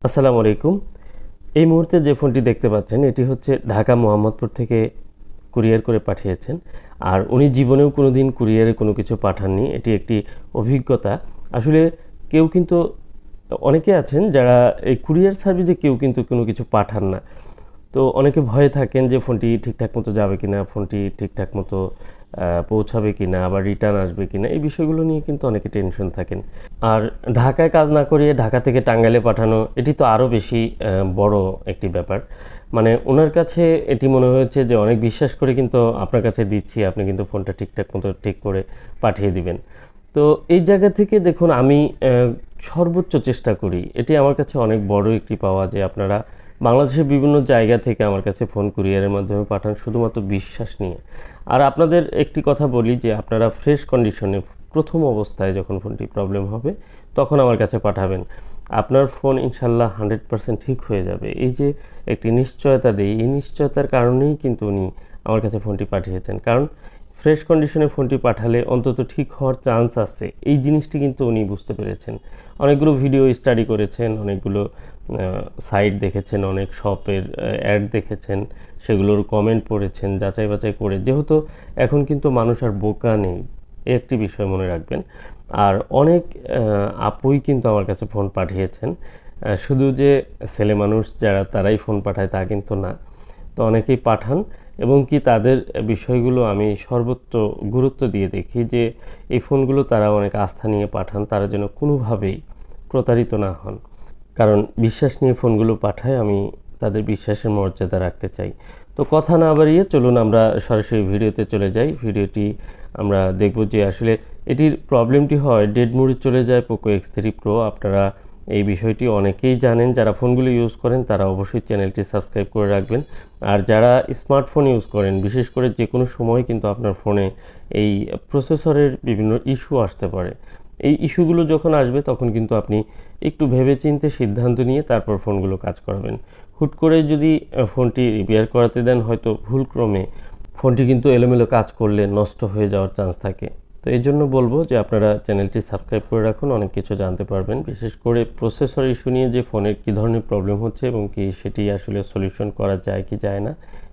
আসসালামু আলাইকুম। এই মুহূর্তে যে ফোনটি দেখতে পাচ্ছেন এটি হচ্ছে ঢাকা মোহাম্মদপুর থেকে কুরিয়ার করে পাঠিয়েছেন। আর উনি জীবনেও কোনোদিন কুরিয়ারে কোনো কিছু পাঠাননি। এটি একটি অভিজ্ঞতা। আসলে কেউ কিন্তু অনেকে আছেন যারা এই কুরিয়ার সার্ভিসে কেউ কিন্তু কোনো কিছু পাঠান না। তো অনেকে ভয়ে থাকেন যে ফোনটি ঠিকঠাক মতো যাবে কিনা, ফোনটি ঠিকঠাক মতো পৌঁছাবে কিনা, আবার রিটার্ন আসবে কিনা, এই বিষয়গুলো নিয়ে কিন্তু অনেকে টেনশন থাকেন। আর ঢাকায় কাজ না করিয়ে ঢাকা থেকে টাঙ্গাইলে পাঠানো, এটি তো আরও বেশি বড় একটি ব্যাপার। মানে ওনার কাছে এটি মনে হয়েছে যে অনেক বিশ্বাস করে কিন্তু আপনার কাছে দিচ্ছি, আপনি কিন্তু ফোনটা ঠিকঠাক মতো ঠিক করে পাঠিয়ে দিবেন। তো এই জায়গা থেকে দেখুন আমি সর্বোচ্চ চেষ্টা করি। এটি আমার কাছে অনেক বড় একটি পাওয়া যে আপনারা বাংলাদেশের বিভিন্ন জায়গা থেকে আমার কাছে ফোন কুরিয়ারের মাধ্যমে পাঠান শুধুমাত্র বিশ্বাস নিয়ে। আর আপনাদের একটি কথা বলি যে আপনারা ফ্রেশ কন্ডিশনে প্রথম অবস্থায় যখন ফোনটি প্রবলেম হবে তখন আমার কাছে পাঠাবেন। আপনার ফোন ইনশাল্লাহ 100% ঠিক হয়ে যাবে। এই যে একটি নিশ্চয়তা দেই, এই নিশ্চয়তার কারণেই কিন্তু উনি আমার কাছে ফোনটি পাঠিয়েছেন। কারণ ফ্রেশ কন্ডিশনে ফোনটি পাঠালে অন্তত ঠিক হওয়ার চান্স আছে, এই জিনিসটি কিন্তু উনি বুঝতে পেরেছেন। অনেকগুলো ভিডিও স্টাডি করেছেন, অনেকগুলো সাইট দেখেছেন, অনেক শপের অ্যাড দেখেছেন, সেগুলোর কমেন্ট পড়েছেন, যাচাই বাছাই করে। যেহেতু এখন কিন্তু মানুষ আর বোকা নেই, এই একটি বিষয় মনে রাখবেন। আর অনেক আপুই কিন্তু আমার কাছে ফোন পাঠিয়েছেন। শুধু যে ছেলে মানুষ যারা তারাই ফোন পাঠায় তা কিন্তু না। তো অনেকেই পাঠান এবং কি তাদের বিষয়গুলো আমি সর্বোচ্চ গুরুত্ব দিয়ে দেখি যে এই ফোনগুলো তারা অনেক আস্থা নিয়ে পাঠান, তারা যেন কোনোভাবেই প্রতারিত না হন। কারণ বিশ্বাস নিয়ে ফোনগুলো পাঠায়, আমি তাদের বিশ্বাসের মর্যাদা রাখতে চাই। তো কথা না বাড়িয়ে চলুন আমরা সরাসরি ভিডিওতে চলে যাই। ভিডিওটি আমরা দেখব যে আসলে এটির প্রবলেমটি হয় ডেড মোডে চলে যায় পোকো X3 Pro। আপনারা এই বিষয়টি অনেকেই জানেন, যারা ফোনগুলো ইউজ করেন তারা অবশ্যই চ্যানেলটি সাবস্ক্রাইব করে রাখবেন। আর যারা স্মার্টফোন ইউজ করেন, বিশেষ করে যে কোনো সময় কিন্তু আপনার ফোনে এই প্রসেসরের বিভিন্ন ইস্যু আসতে পারে। এই ইস্যুগুলো যখন আসবে তখন কিন্তু আপনি একটু ভেবেচিন্তে সিদ্ধান্ত নিয়ে তারপর ফোনগুলো কাজ করাবেন। হুট করে যদি ফোনটি রিপেয়ার করাতে দেন, হয়তো ভুলক্রমে ফোনটি কিন্তু এলোমেলো কাজ করলে নষ্ট হয়ে যাওয়ার চান্স থাকে। তো এই জন্য বলবো যে আপনারা চ্যানেলটি সাবস্ক্রাইব করে রাখুন, অনেক কিছু জানতে পারবেন। বিশেষ করে প্রসেসর ইস্যু নিয়ে যে ফোনের কী ধরনের প্রবলেম হচ্ছে এবং কি সেটি আসলে সলিউশন করা যায় কি যায় না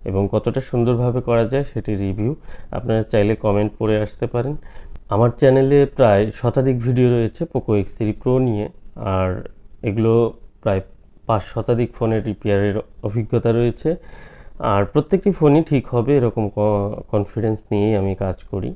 এবং কতটা সুন্দরভাবে করা যায় সেটির রিভিউ আপনারা চাইলে কমেন্ট করে আসতে পারেন। আমার চ্যানেলে প্রায় শতাধিক ভিডিও রয়েছে পোকো X3 Pro নিয়ে। আর এগুলো প্রায় 5 শতাধিক ফোনের রিপেয়ারের অভিজ্ঞতা রয়েছে। আর প্রত্যেকটি ফোনই ঠিক হবে এরকম কনফিডেন্স নিয়েই আমি কাজ করি।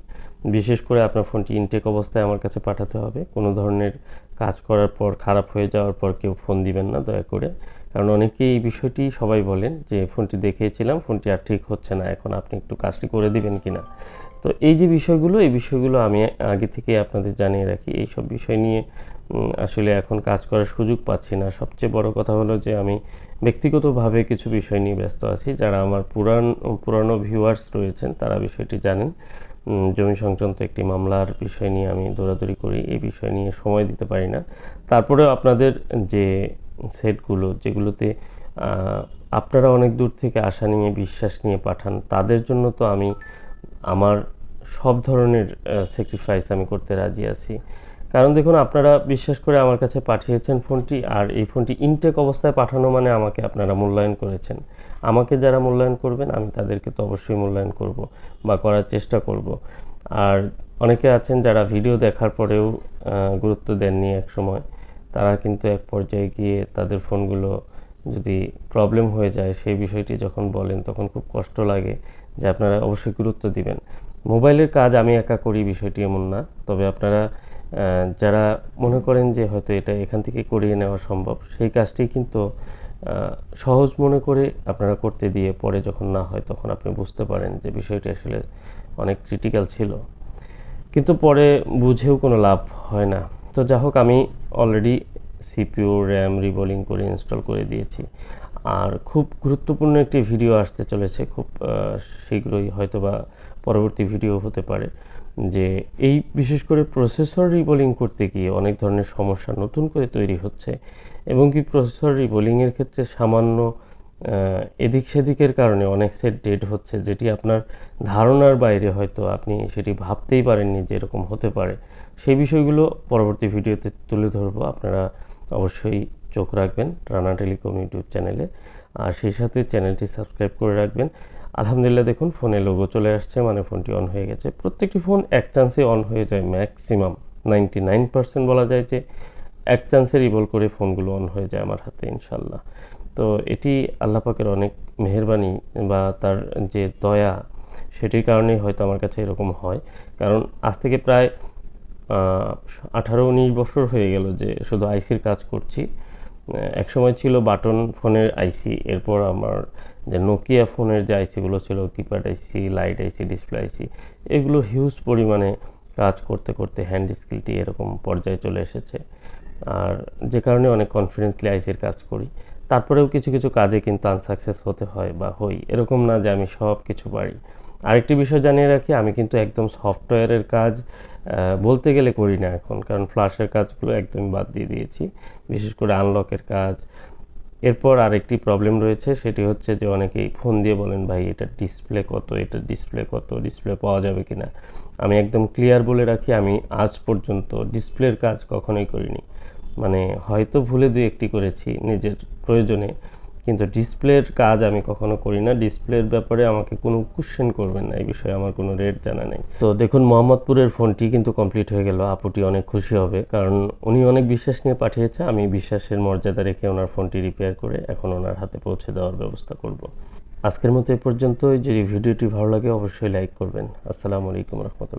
বিশেষ করে আপনার ফোনটি ইনটেক অবস্থায় আমার কাছে পাঠাতে হবে। কোনো ধরনের কাজ করার পর খারাপ হয়ে যাওয়ার পর কেউ ফোন দিবেন না দয়া করে। কারণ অনেকেই এই বিষয়টি সবাই বলেন যে ফোনটি দেখিয়েছিলাম, ফোনটি আর ঠিক হচ্ছে না, এখন আপনি একটু কাজটি করে দিবেন কিনা। তো এই যে বিষয়গুলো, এই বিষয়গুলো আমি আগে থেকে আপনাদের জানিয়ে রাখি। এইসব বিষয় নিয়ে আসলে এখন কাজ করার সুযোগ পাচ্ছি না। সবচেয়ে বড় কথা হলো যে আমি ব্যক্তিগতভাবে কিছু বিষয় নিয়ে ব্যস্ত আছি। যারা আমার পুরানো ভিউয়ার্স রয়েছেন তারা বিষয়টি জানেন। জমি সংক্রান্ত একটি মামলার বিষয় নিয়ে আমি দৌড়াদৌড়ি করি, এই বিষয় নিয়ে সময় দিতে পারি না। তারপরেও আপনাদের যে সেটগুলো যেগুলোতে আপনারা অনেক দূর থেকে আশা নিয়ে বিশ্বাস নিয়ে পাঠান, তাদের জন্য তো আমি আমার সব ধরনের স্যাক্রিফাইস আমি করতে রাজি আছি। কারণ দেখুন, আপনারা বিশ্বাস করে আমার কাছে পাঠিয়েছেন ফোনটি, আর এই ফোনটি ইনটেক অবস্থায় পাঠানো মানে আমাকে আপনারা মূল্যায়ন করেছেন। আমাকে যারা মূল্যায়ন করবেন আমি তাদেরকে তো অবশ্যই মূল্যায়ন করব বা করার চেষ্টা করব। আর অনেকে আছেন যারা ভিডিও দেখার পরেও গুরুত্ব দেননি এক সময়, তারা কিন্তু এক পর্যায়ে গিয়ে তাদের ফোনগুলো যদি প্রবলেম হয়ে যায় সেই বিষয়টি যখন বলেন তখন খুব কষ্ট লাগে যে আপনারা অবশ্যই গুরুত্ব দিবেন। মোবাইলের কাজ আমি একা করি বিষয়টি এমন না, তবে আপনারা যারা মনে করেন যে হয়তো এটা এখান থেকে করিয়ে নেওয়া সম্ভব, সেই কাজটি কিন্তু সহজ মনে করে আপনারা করতে দিয়ে পরে যখন না হয় তখন আপনি বুঝতে পারেন যে বিষয়টি আসলে অনেক ক্রিটিক্যাল ছিল, কিন্তু পরে বুঝেও কোনো লাভ হয় না। তো যা হোক, আমি অলরেডি সিপিইউ র্যাম রিবোলিং করে ইনস্টল করে দিয়েছি। আর খুব গুরুত্বপূর্ণ একটি ভিডিও আসতে চলেছে খুব শীঘ্রই, হয়তোবা পরবর্তী ভিডিও হতে পারে, যে এই বিশেষ করে প্রসেসর রিবোলিং করতে গিয়ে অনেক ধরনের সমস্যা নতুন করে তৈরি হচ্ছে এবং কি প্রসেসর রিবোলিংয়ের ক্ষেত্রে সামান্য এদিক সেদিকের কারণে অনেক সেট ডেড হচ্ছে, যেটি আপনার ধারণার বাইরে, হয়তো আপনি সেটি ভাবতেই পারেননি যে এরকম হতে পারে। সেই বিষয়গুলো পরবর্তী ভিডিওতে তুলে ধরবো, আপনারা অবশ্যই চোখ রাখবেন রানা টেলিকম ইউটিউব চ্যানেলে, আর সেই সাথে চ্যানেলটি সাবস্ক্রাইব করে রাখবেন। আলহামদুলিল্লাহ দেখুন ফোনে লোগো চলে আসছে, মানে ফোনটি অন হয়ে গেছে। প্রত্যেকটি ফোন এক চান্সে অন হয়ে যায়, ম্যাক্সিমাম 99% বলা যায় যে এক চান্সে রিভল করে ফোনগুলো অন হয়ে যায় আমার হাতে ইনশাল্লাহ। তো এটি আল্লাহ পাকের অনেক মেহেরবানি বা তার যে দয়া, সেটির কারণেই হয়তো আমার কাছে এরকম হয়। কারণ আজ থেকে প্রায় 18-19 বছর হয়ে গেল যে শুধু আইসির কাজ করছি। একসময় ছিল বাটন ফোনের আইসি, এরপর আমার যে নোকিয়া ফোনের যে আইসিগুলো ছিল, কিপ্যাড আইসি, লাইট আইসি, ডিসপ্লে আইসি, এগুলো হিউজ পরিমাণে কাজ করতে করতে হ্যান্ড স্কিলটি এরকম পর্যায়ে চলে এসেছে। আর যে কারণে অনেক কনফিডেন্সলি আইসির কাজ করি। তারপরেও কিছু কিছু কাজে কিন্তু আনসাকসেস হতে হয় বা হই, এরকম না যে আমি সব কিছু পারি। আরেকটি বিষয় জানিয়ে রাখি, আমি কিন্তু একদম সফটওয়্যারের কাজ বলতে গেলে করি না এখন, কারণ ফ্ল্যাশের কাজগুলো একদমই বাদ দিয়ে দিয়েছি, বিশেষ করে আনলকের কাজ। এরপর আরেকটি প্রবলেম রয়েছে, সেটি হচ্ছে যে অনেকেই ফোন দিয়ে বলেন ভাই এটার ডিসপ্লে কত, এটার ডিসপ্লে কত, ডিসপ্লে পাওয়া যাবে কি না। আমি একদম ক্লিয়ার বলে রাখি, আমি আজ পর্যন্ত ডিসপ্লের কাজ কখনোই করিনি। মানে হয়তো ভুলে দুই একটি করেছি নিজের প্রয়োজনে, কিন্তু ডিসপ্লের কাজ আমি কখনো করি না। ডিসপ্লের ব্যাপারে আমাকে কোনো কোশ্চেন করবেন না, এই বিষয়ে আমার কোনো রেট জানা নেই। তো দেখুন মোহাম্মদপুরের ফোনটি কিন্তু কমপ্লিট হয়ে গেল। আপুটি অনেক খুশি হবে, কারণ উনি অনেক বিশ্বাস নিয়ে পাঠিয়েছে। আমি বিশ্বাসের মর্যাদা রেখে ওনার ফোনটি রিপেয়ার করে এখন ওনার হাতে পৌঁছে দেওয়ার ব্যবস্থা করব। আজকের মতো এ পর্যন্ত। যদি ভিডিওটি ভালো লাগে অবশ্যই লাইক করবেন। আসসালামু আলাইকুম রহমতুল্লাহ।